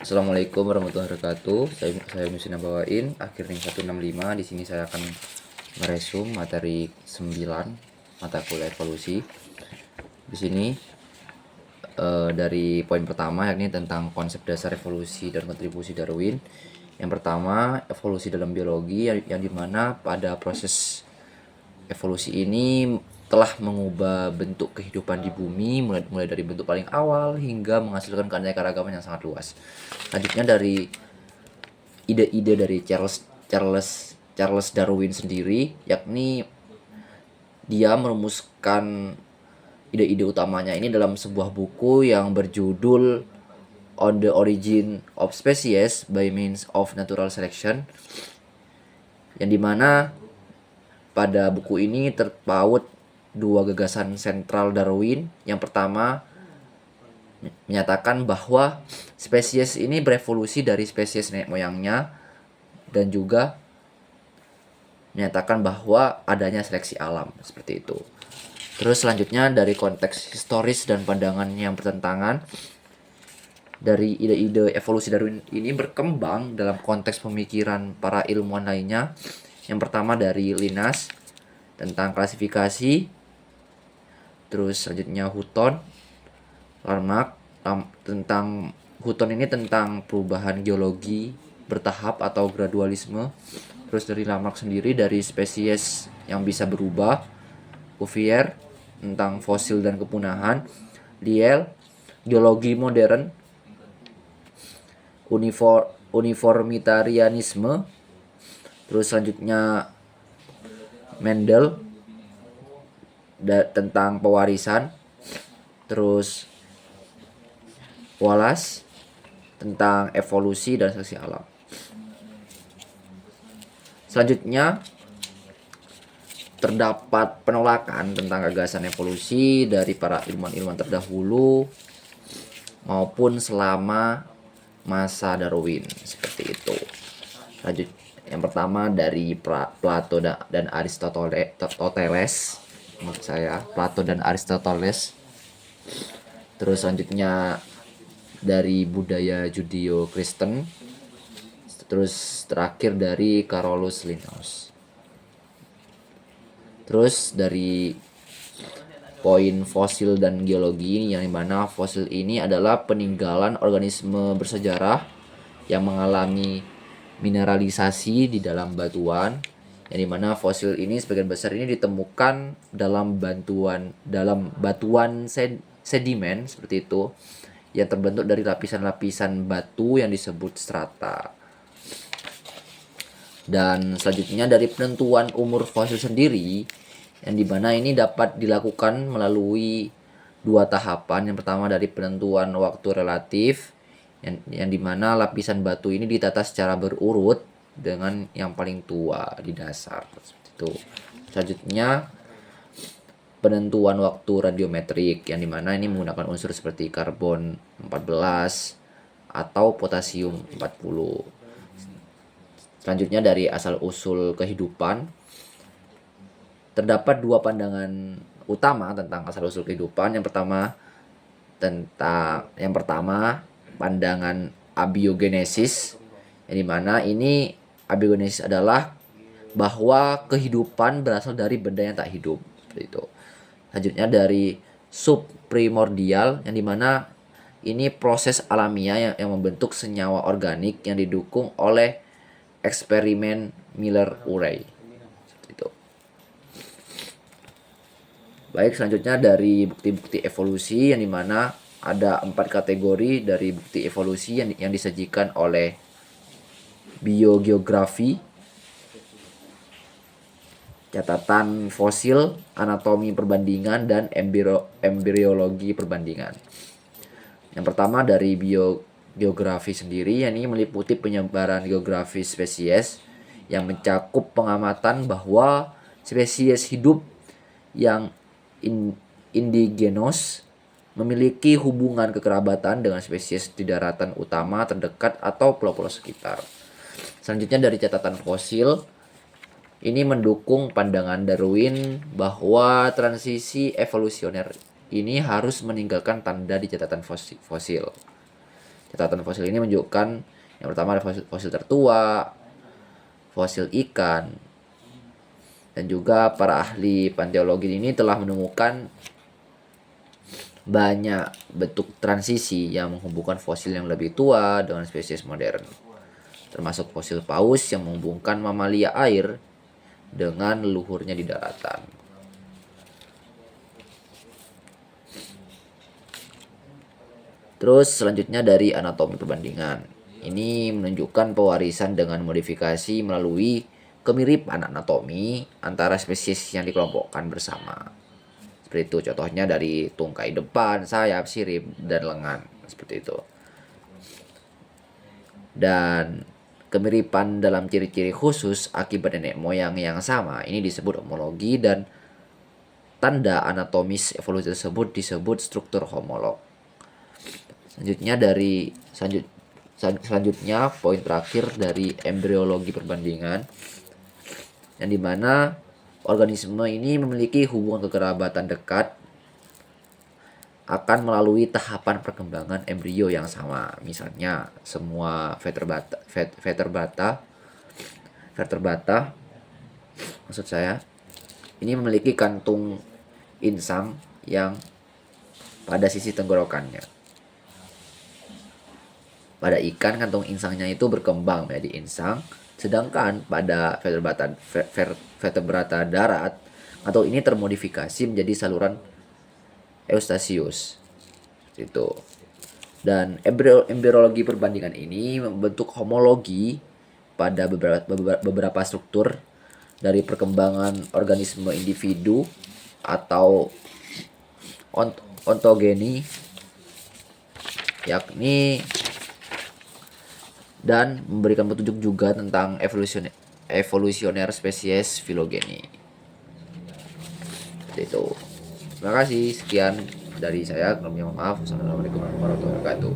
Assalamualaikum warahmatullahi wabarakatuh. Saya Musin Nabawain, akhirnya 165. Di sini saya akan meresum materi 9 mata kuliah evolusi. Di sini dari poin pertama yakni tentang konsep dasar evolusi dan kontribusi Darwin. Yang pertama, evolusi dalam biologi yang dimana pada proses evolusi ini telah mengubah bentuk kehidupan di bumi mulai dari bentuk paling awal hingga menghasilkan keanekaragaman yang sangat luas. Selanjutnya dari ide-ide dari Charles Darwin sendiri, yakni dia merumuskan ide-ide utamanya ini dalam sebuah buku yang berjudul On the Origin of Species by Means of Natural Selection, yang dimana pada buku ini terpaut dua gagasan sentral Darwin. Yang pertama menyatakan bahwa spesies ini berevolusi dari spesies nenek moyangnya, dan juga menyatakan bahwa adanya seleksi alam seperti itu. Terus selanjutnya dari konteks historis dan pandangan yang bertentangan, dari ide-ide evolusi Darwin ini berkembang dalam konteks pemikiran para ilmuwan lainnya. Yang pertama dari Linnaeus tentang klasifikasi, terus selanjutnya Hutton, Lamarck tentang Hutton ini tentang perubahan geologi bertahap atau gradualisme. Terus dari Lamarck sendiri dari spesies yang bisa berubah, Cuvier tentang fosil dan kepunahan, Lyell geologi modern, uniformitarianisme. Terus selanjutnya Mendel tentang pewarisan. Terus Wallace tentang evolusi dan seleksi alam. Selanjutnya terdapat penolakan tentang gagasan evolusi dari para ilmuwan-ilmuwan terdahulu maupun selama masa Darwin seperti itu. Lanjut, yang pertama dari Plato dan Aristoteles, menurut saya Plato dan Aristoteles. Terus selanjutnya dari budaya Judeo-Kristen. Terus terakhir dari Carolus Linnaeus. Terus dari poin fosil dan geologi, yang dimana fosil ini adalah peninggalan organisme bersejarah yang mengalami mineralisasi di dalam batuan, yang dimana fosil ini sebagian besar ini ditemukan dalam batuan sedimen seperti itu, yang terbentuk dari lapisan-lapisan batu yang disebut strata. Dan selanjutnya dari penentuan umur fosil sendiri, yang dimana ini dapat dilakukan melalui dua tahapan. Yang pertama dari penentuan waktu relatif, yang dimana lapisan batu ini ditata secara berurut dengan yang paling tua di dasar seperti itu. Selanjutnya penentuan waktu radiometrik, yang dimana ini menggunakan unsur seperti karbon 14 atau potasium 40. Selanjutnya dari asal-usul kehidupan, terdapat dua pandangan utama tentang asal-usul kehidupan. Yang pertama pandangan abiogenesis, yang dimana ini abiogenesis adalah bahwa kehidupan berasal dari benda yang tak hidup seperti itu. Selanjutnya dari subprimordial, yang dimana ini proses alamiah yang membentuk senyawa organik yang didukung oleh eksperimen Miller-Urey. Baik, selanjutnya dari bukti-bukti evolusi, yang dimana ada 4 kategori dari bukti evolusi yang disajikan oleh biogeografi, catatan fosil, anatomi perbandingan, dan embriologi perbandingan. Yang pertama dari biogeografi sendiri, yang ini meliputi penyebaran geografis spesies yang mencakup pengamatan bahwa spesies hidup yang indigenos memiliki hubungan kekerabatan dengan spesies di daratan utama terdekat atau pulau-pulau sekitar. Selanjutnya dari catatan fosil, ini mendukung pandangan Darwin bahwa transisi evolusioner ini harus meninggalkan tanda di catatan fosil. Catatan fosil ini menunjukkan yang pertama ada fosil tertua, fosil ikan, dan juga para ahli paleontologi ini telah menemukan banyak bentuk transisi yang menghubungkan fosil yang lebih tua dengan spesies modern, termasuk fosil paus yang menghubungkan mamalia air dengan leluhurnya di daratan. Terus selanjutnya dari anatomi perbandingan. Ini menunjukkan pewarisan dengan modifikasi melalui kemiripan anatomi antara spesies yang dikelompokkan bersama. Seperti itu contohnya dari tungkai depan, sayap, sirip, dan lengan. Seperti itu. Dan kemiripan dalam ciri-ciri khusus akibat nenek moyang yang sama ini disebut homologi, dan tanda anatomis evolusi tersebut disebut struktur homolog. Selanjutnya poin terakhir dari embriologi perbandingan, yang dimana organisme ini memiliki hubungan kekerabatan dekat akan melalui tahapan perkembangan embrio yang sama. Misalnya semua vertebrata maksud saya ini memiliki kantung insang yang pada sisi tenggorokannya. Pada ikan, kantung insangnya itu berkembang menjadi insang, sedangkan pada vertebrata darat, kantung ini termodifikasi menjadi saluran Eustachius. Itu. Dan embriologi perbandingan ini membentuk homologi pada beberapa struktur dari perkembangan organisme individu atau ontogeni, yakni, dan memberikan petunjuk juga tentang evolusioner spesies filogeni. Itu. Terima kasih, sekian dari saya. Kalau maaf, wassalamualaikum warahmatullahi wabarakatuh.